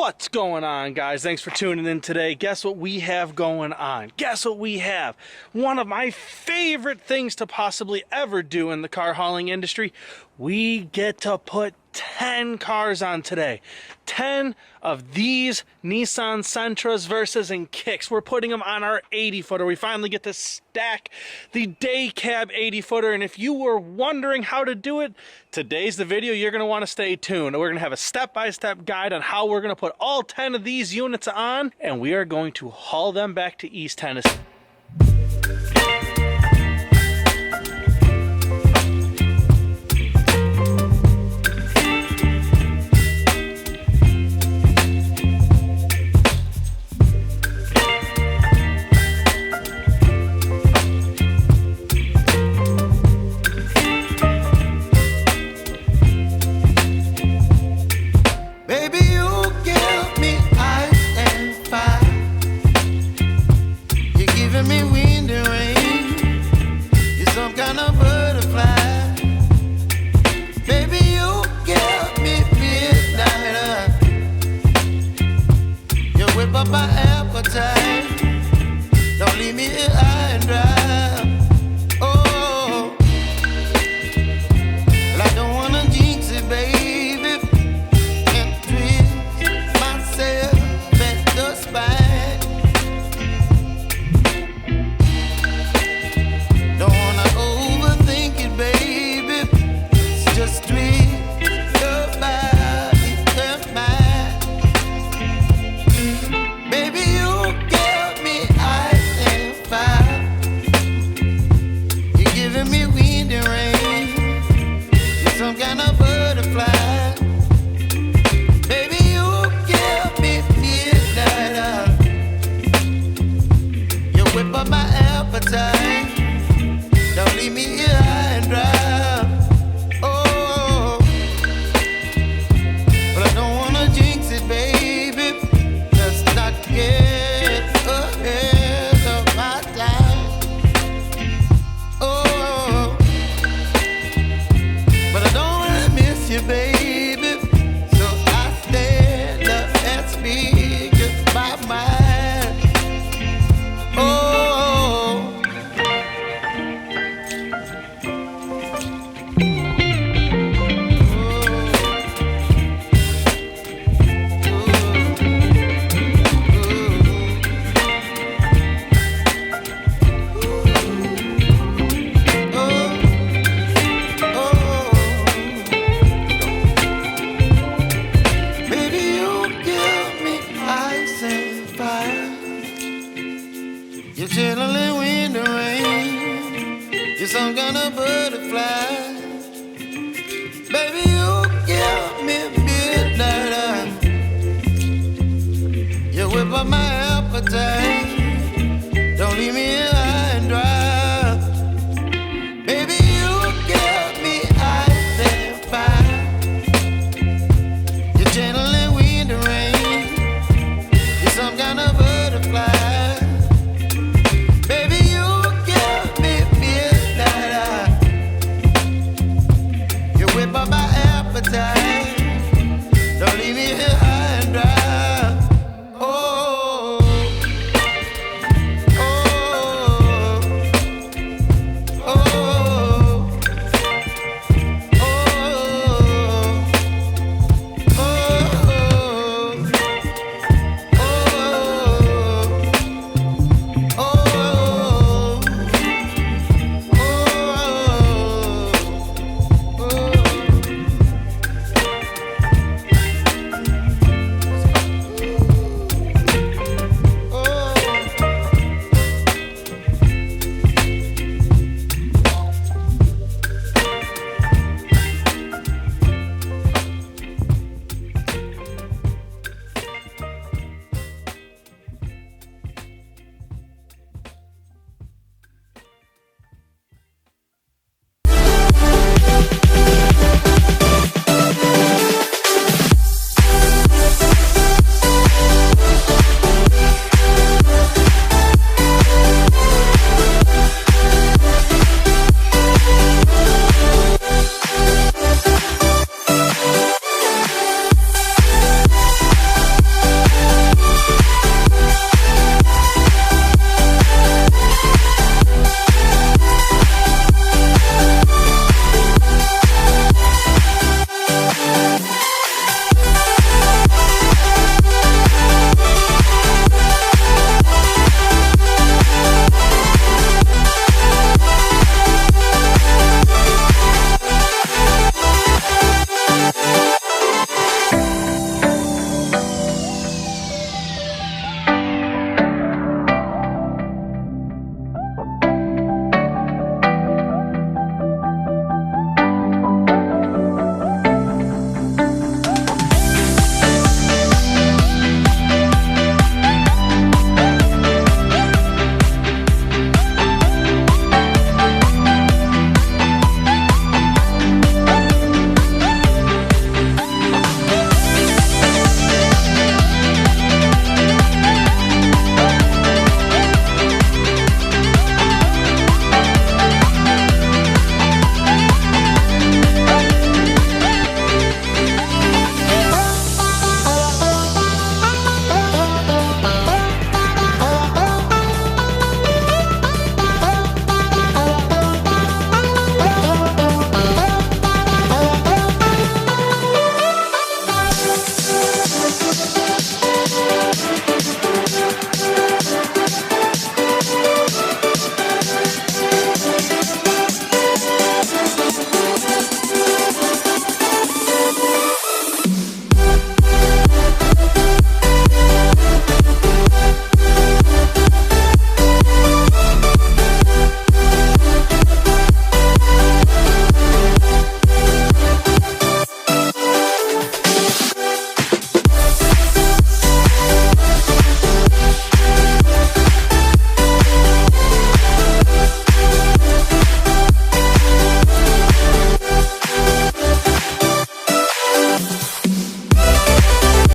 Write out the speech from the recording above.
What's going on, guys? Thanks for tuning in today. Guess what we have going on? Guess what we have? One of my favorite things to possibly ever do in the car hauling industry. We get to put 10 cars on today. 10 of these Nissan Sentras, Versas, and Kicks. We're putting them on our 80-footer. We finally get to stack the day cab 80-footer. And if you were wondering how to do it, today's the video. You're going to want to stay tuned. We're going to have a step-by-step guide on how we're going to put all 10 of these units on. And we are going to haul them back to East Tennessee.